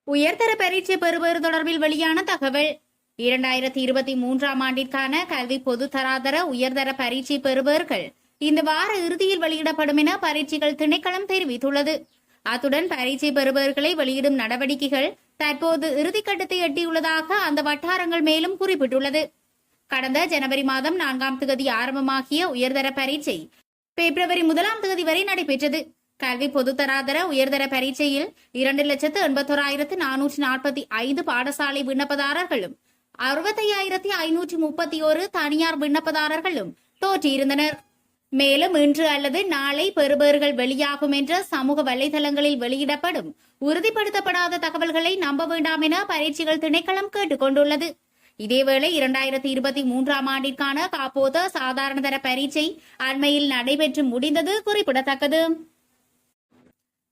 உயர்தர பரீட்சை பெறுவது தொடர்பில் வெளியான தகவல் 2023ஆம் ஆண்டிற்கான கல்வி பொதுத்தராதர உயர்தர பரீட்சை பெறுபவர்கள் இந்த வார இறுதியில் வெளியிடப்படும் என பரீட்சைகள் திணைக்களம் தெரிவித்துள்ளது. அத்துடன் பரீட்சை பெறுபவர்களை வெளியிடும் நடவடிக்கைகள் தற்போது இறுதிக்கட்டத்தை எட்டியுள்ளதாக அந்த வட்டாரங்கள் மேலும் குறிப்பிட்டுள்ளது. கடந்த ஜனவரி மாதம் 4ஆம் தேதி ஆரம்பமாகிய உயர்தர பரீட்சை பிப்ரவரி 1ஆம் தேதி வரை நடைபெற்றது. கல்வி பொதுத்தராதர உயர்தர பரீட்சையில் 2,81,445 பாடசாலை விண்ணப்பதாரர்களும் 65,531 தனியார் விண்ணப்பதாரர்களும் தோற்றியிருந்தனர். மேலும் இன்று அல்லது நாளை பெறுபவர்கள் வெளியாகும் என்ற சமூக வலைதளங்களில் வெளியிடப்படும் உறுதிப்படுத்தப்படாத தகவல்களை நம்ப வேண்டாம் என பரீட்சைகள் திணைக்களம் கேட்டுக் கொண்டுள்ளது. இதேவேளை 2023ஆம் ஆண்டிற்கான காப்போத சாதாரண தர பரீட்சை அண்மையில் நடைபெற்று முடிந்தது குறிப்பிடத்தக்கது.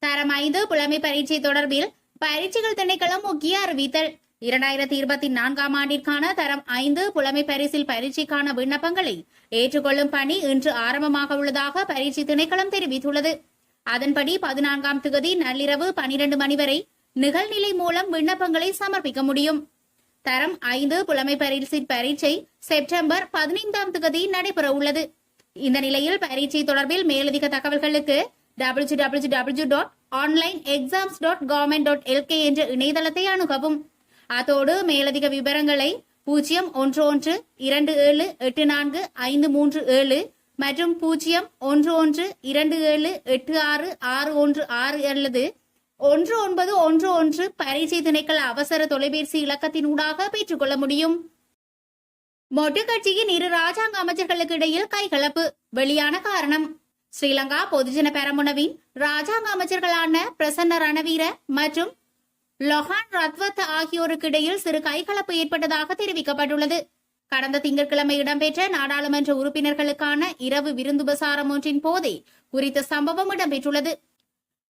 தரம் 5 புலமை பரீட்சை தொடர்பில் பரீட்சைகள் திணைக்களம் முக்கிய அறிவித்தல். 2024ஆம் ஆண்டிற்கான தரம் 5 புலமை பரிசில் பரீட்சைக்கான விண்ணப்பங்களை ஏற்றுக்கொள்ளும் பணி இன்று ஆரம்பமாக உள்ளதாக பரீட்சை திணைக்களம் தெரிவித்துள்ளது. அதன்படி 14ஆம் தேதி நள்ளிரவு 12 மணி வரை நிகழ்நிலை மூலம் விண்ணப்பங்களை சமர்ப்பிக்க முடியும். தரம் 5 புலமை பரிசில் பரீட்சை செப்டம்பர் 15ஆம் தேதி நடைபெற உள்ளது. இந்த நிலையில் பரீட்சை தொடர்பில் மேலதிக தகவல்களுக்கு www.onlineexams.government.lk என்ற இணையதளத்தை அணுகவும். அதோடு மேலதிக விவரங்களை 0112784537 மற்றும் 0112786616 அல்லது 1911 பரீட்சை திணைக்கள அவசர தொலைபேசி இலக்கத்தினூடாக பெற்றுக்கொள்ள முடியும். மொட்டு கட்சியின் இரு ராஜாங்க அமைச்சர்களுக்கு இடையில் கைகலப்பு வெளியான காரணம். ஸ்ரீலங்கா பொதுஜன பெரமுனவின் ராஜாங்க அமைச்சர்களான பிரசன்ன ரணவீர மற்றும் லொஹான் ரத்வத் ஆகியோருக்கு இடையில் சிறு கைகலப்பு ஏற்பட்டதாக தெரிவிக்கப்பட்டுள்ளது. கடந்த திங்கட்கிழமை இடம்பெற்ற நாடாளுமன்ற உறுப்பினர்களுக்கான இரவு விருந்துபசாரம் ஒன்றின் போதே குறித்த சம்பவம் இடம்பெற்றுள்ளது.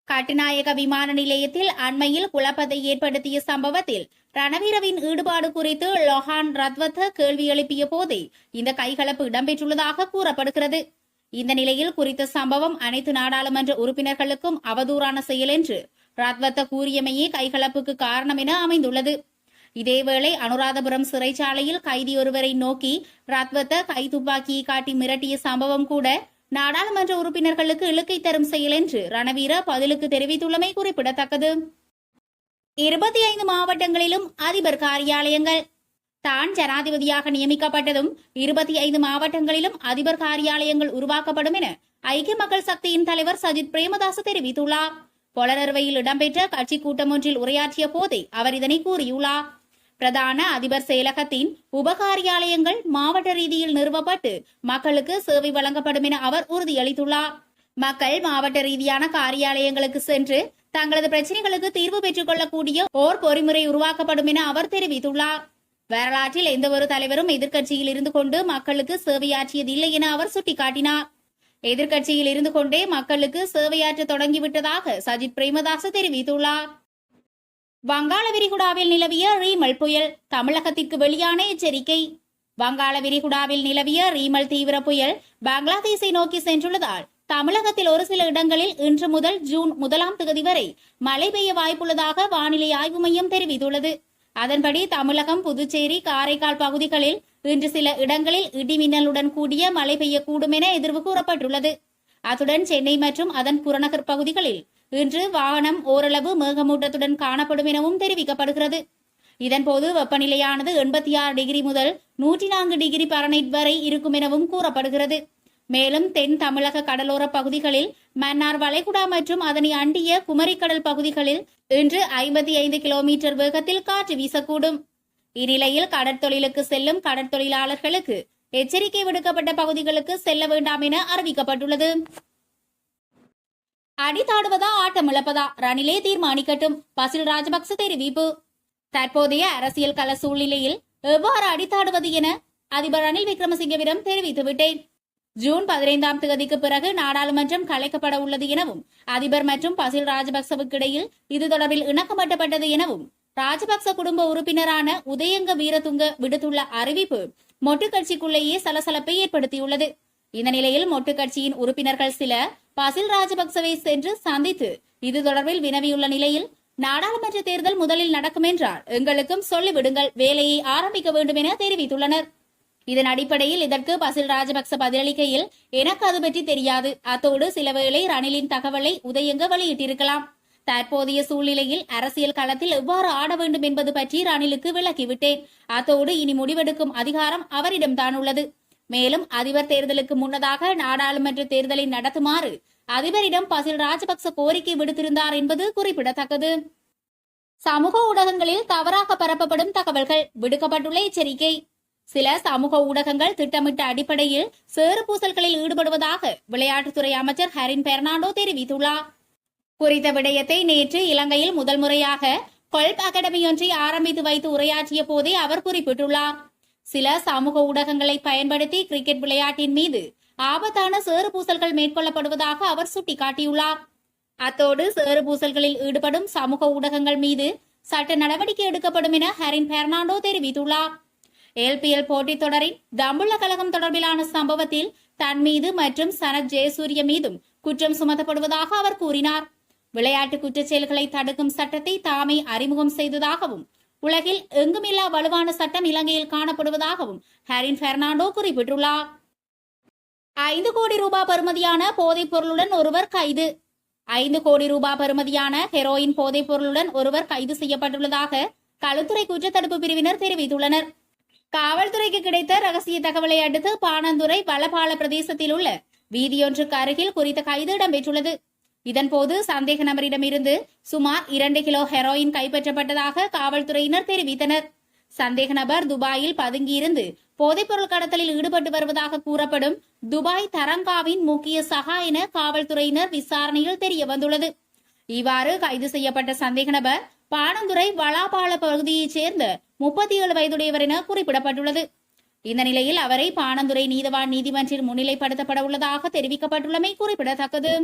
கட்டுநாயக விமான நிலையத்தில் அண்மையில் குழப்பத்தை ஏற்படுத்திய சம்பவத்தில் ரணவீரவின் ஈடுபாடு குறித்து லொஹான் ரத்வத் கேள்வி எழுப்பிய போதே இந்த கைகலப்பு இடம்பெற்றுள்ளதாக கூறப்படுகிறது. இந்த நிலையில் குறித்த சம்பவம் அனைத்து நாடாளுமன்ற உறுப்பினர்களுக்கும் அவதூறான செயல் என்று ரத்வத்த கூறியமையே கைகலப்புக்கு காரணம் என அமைந்துள்ளது. இதேவேளை அனுராதபுரம் சிறைச்சாலையில் கைதி ஒருவரை நோக்கி ரத்வத்த கைத்துப்பாக்கியை காட்டி மிரட்டிய சம்பவம் கூட நாடாளுமன்ற உறுப்பினர்களுக்கு இழுக்கை தரும் செயல் என்று ரணவீர பதிலுக்கு தெரிவித்துள்ளமை குறிப்பிடத்தக்கது. 25 மாவட்டங்களிலும் அதிபர் காரியாலயங்கள். தான் ஜனாதிபதியாக நியமிக்கப்பட்டதும் 25 மாவட்டங்களிலும் அதிபர் காரியாலயங்கள் உருவாக்கப்படும் என ஐக்கிய மக்கள் சக்தியின் தலைவர் சஜித் பிரேமதாச தெரிவித்துள்ளார். பொலனறுவையில் இடம்பெற்ற கட்சி கூட்டம் ஒன்றில் உரையாற்றிய போதே அவர் இதனை கூறியுள்ளார். பிரதான அதிபர் செயலகத்தின் உபகாரியாலயங்கள் மாவட்ட ரீதியில் நிறுவப்பட்டு மக்களுக்கு சேவை வழங்கப்படும் என அவர் உறுதியளித்துள்ளார். மக்கள் மாவட்ட ரீதியான காரியாலயங்களுக்கு சென்று தங்களது பிரச்சினைகளுக்கு தீர்வு பெற்றுக் கொள்ளக்கூடிய ஓர் பொறிமுறை உருவாக்கப்படும் என அவர் தெரிவித்துள்ளார். வரலாற்றில் எந்தவொரு தலைவரும் எதிர்க்கட்சியில் இருந்து கொண்டு மக்களுக்கு சேவையாற்றியதில்லை என அவர் சுட்டிக்காட்டினார். எதிர்க்கட்சியில் இருந்து கொண்டே மக்களுக்கு சேவையாற்ற தொடங்கிவிட்டதாக சஜித் பிரேமதாச தெரிவித்துள்ளார். வங்காள விரிகுடாவில் நிலவிய ரீமல் புயல் தமிழகத்திற்கு வெளியான எச்சரிக்கை. வங்காள விரிகுடாவில் நிலவிய ரீமல் தீவிர புயல் பங்களாதேஷை நோக்கி சென்றுள்ளதால் தமிழகத்தில் ஒரு சில இடங்களில் இன்று முதல் ஜூன் 1ஆம் தேதி வரை மழை பெய்ய வாய்ப்புள்ளதாக வானிலை ஆய்வு மையம் தெரிவித்துள்ளது. அதன்படி தமிழகம், புதுச்சேரி, காரைக்கால் பகுதிகளில் இன்று சில இடங்களில் இடிமின்னலுடன் கூடிய மழை பெய்யக்கூடும் என எதிர்வு கூறப்பட்டுள்ளது. அத்துடன் சென்னை மற்றும் அதன் புறநகர் பகுதிகளில் இன்று வானம் ஓரளவு மேகமூட்டத்துடன் காணப்படும் எனவும் தெரிவிக்கப்படுகிறது. இதன்போது வெப்பநிலையானது 86 டிகிரி முதல் 104 டிகிரி பாரனைட் வரை இருக்கும் எனவும் கூறப்படுகிறது. மேலும் தென் தமிழக கடலோர பகுதிகளில் மன்னார் வளைகுடா மற்றும் அதனை அண்டிய குமரிக்கடல் பகுதிகளில் இன்று 55 கிலோமீட்டர் வேகத்தில் காற்று வீசக்கூடும். இந்நிலையில் கடற்தொழிலுக்கு செல்லும் கடற்தொழிலாளர்களுக்கு எச்சரிக்கை விடுக்கப்பட்ட பகுதிகளுக்கு செல்ல வேண்டாம் என அறிவிக்கப்பட்டுள்ளது. அடித்தாடுவதா ஆட்டமிழப்பதா ரணிலே தீர்மானிக்கட்டும் பசில் ராஜபக்ச தெரிவிப்பு. தற்போதைய அரசியல் கள சூழ்நிலையில் எவ்வாறு அடித்தாடுவது என அதிபர் ரணில் விக்ரமசிங்கவிடம் தெரிவித்துவிட்டேன். ஜூன் 15ஆம் தேதிக்கு பிறகு நாடாளுமன்றம் கலைக்கப்பட உள்ளது எனவும் அதிபர் மற்றும் பசில் ராஜபக்சவுக்கு இடையில் இது தொடர்பில் இணக்கமட்டப்பட்டது எனவும் ராஜபக்ச குடும்ப உறுப்பினரான உதயங்க வீரதுங்க விடுத்துள்ள அறிவிப்பு மொட்டு கட்சிக்குள்ளேயே சலசலப்பை ஏற்படுத்தியுள்ளது. இந்த நிலையில் மொட்டு கட்சியின் உறுப்பினர்கள் சில பசில் ராஜபக்சவை சென்று சந்தித்து இது தொடர்பில் வினவியுள்ள நிலையில் நாடாளுமன்ற தேர்தல் முதலில் நடக்கும் என்றால் எங்களுக்கும் சொல்லிவிடுங்கள், வேலையை ஆரம்பிக்க வேண்டும் என தெரிவித்துள்ளனர். இதன் அடிப்படையில் இதற்கு பசில் ராஜபக்ச பதிலளிக்கையில், எனக்கு அது பற்றி தெரியாது, அத்தோடு சிலவேளை ரணிலின் தகவலை உதயங்க வெளியிட்டிருக்கலாம். தற்போதைய சூழ்நிலையில் அரசியல் களத்தில் எவ்வாறு ஆட வேண்டும் என்பது பற்றி ரணிலுக்கு விளக்கிவிட்டேன். அத்தோடு இனி முடிவெடுக்கும் அதிகாரம் அவரிடம்தான் உள்ளது. மேலும் அதிபர் தேர்தலுக்கு முன்னதாக நாடாளுமன்ற தேர்தலை நடத்துமாறு அதிபரிடம் பசில் ராஜபக்ச கோரிக்கை விடுத்திருந்தார் என்பது குறிப்பிடத்தக்கது. சமூக ஊடகங்களில் தவறாக பரப்பப்படும் தகவல்கள், விடுக்கப்பட்டுள்ள எச்சரிக்கை. சில சமூக ஊடகங்கள் திட்டமிட்ட அடிப்படையில் சேறு பூசல்களில் ஈடுபடுவதாக விளையாட்டுத்துறை அமைச்சர் ஹரின் பெர்னாண்டோ தெரிவித்துள்ளார். குறித்த விடயத்தை நேற்று இலங்கையில் முதல் முறையாக கொல்ப் அகாடமி ஒன்றை ஆரம்பித்து வைத்து உரையாற்றிய போதே அவர் குறிப்பிட்டுள்ளார். சில சமூக ஊடகங்களை பயன்படுத்தி கிரிக்கெட் விளையாட்டின் மீது ஆபத்தான சேறு பூசல்கள் மேற்கொள்ளப்படுவதாக அவர் சுட்டிக்காட்டியுள்ளார். அத்தோடு சேறு பூசல்களில் ஈடுபடும் சமூக ஊடகங்கள் மீது சட்ட நடவடிக்கை எடுக்கப்படும் என ஹரின் பெர்னாண்டோ தெரிவித்துள்ளார். LPL போட்டித் தொடரின் தம்புள்ள கழகம் தொடர்பிலான சம்பவத்தில் தன் மீது மற்றும் சனத் ஜெயசூரிய மீதும் குற்றம் சுமத்தப்படுவதாக அவர் கூறினார். விளையாட்டு குற்றச் செயல்களை தடுக்கும் சட்டத்தை தாமே அறிமுகம் செய்ததாகவும் உலகில் எங்குமில்லா வலுவான சட்டம் இலங்கையில் காணப்படுவதாகவும் ஹரின் பெர்னாண்டோ குறிப்பிட்டுள்ளார். 5 கோடி ரூபாய் பெறுமதியான போதைப் பொருளுடன் ஒருவர் கைது. 5 கோடி ரூபாய் பெறுமதியான ஹெரோயின் போதைப் பொருளுடன் ஒருவர் கைது செய்யப்பட்டுள்ளதாக களுத்துறை குற்றத்தடுப்பு பிரிவினர் தெரிவித்துள்ளனர். காவல்துறைக்கு கிடைத்த ரகசிய தகவலை அடுத்து பாணந்துறை வலபால பிரதேசத்தில் உள்ள வீதியொன்றுக்கு அருகில் குறித்த கைது இடம்பெற்றுள்ளது. இதன்போது சந்தேக நபரிடமிருந்து சுமார் 2 கிலோ ஹெரோயின் கைப்பற்றப்பட்டதாக காவல்துறையினர் தெரிவித்தனர். சந்தேக நபர் துபாயில் பதுங்கியிருந்து போதைப்பொருள் கடத்தலில் ஈடுபட்டு வருவதாக கூறப்படும் துபாய் தரங்காவின் முக்கிய சகா என காவல்துறையினர் விசாரணையில் தெரிய வந்துள்ளது. இவ்வாறு கைது செய்யப்பட்ட சந்தேக நபர் பாணந்துறை வலாபால பகுதியைச் சேர்ந்த 37 வயதுடையவர் என குறிப்பிடப்பட்டுள்ளது. இந்த நிலையில் அவரை பாணந்துறை நீதவான் நீதிமன்றில் முன்னிலைப்படுத்தப்பட உள்ளதாக தெரிவிக்கப்பட்டுள்ளமை குறிப்பிடத்தக்கது.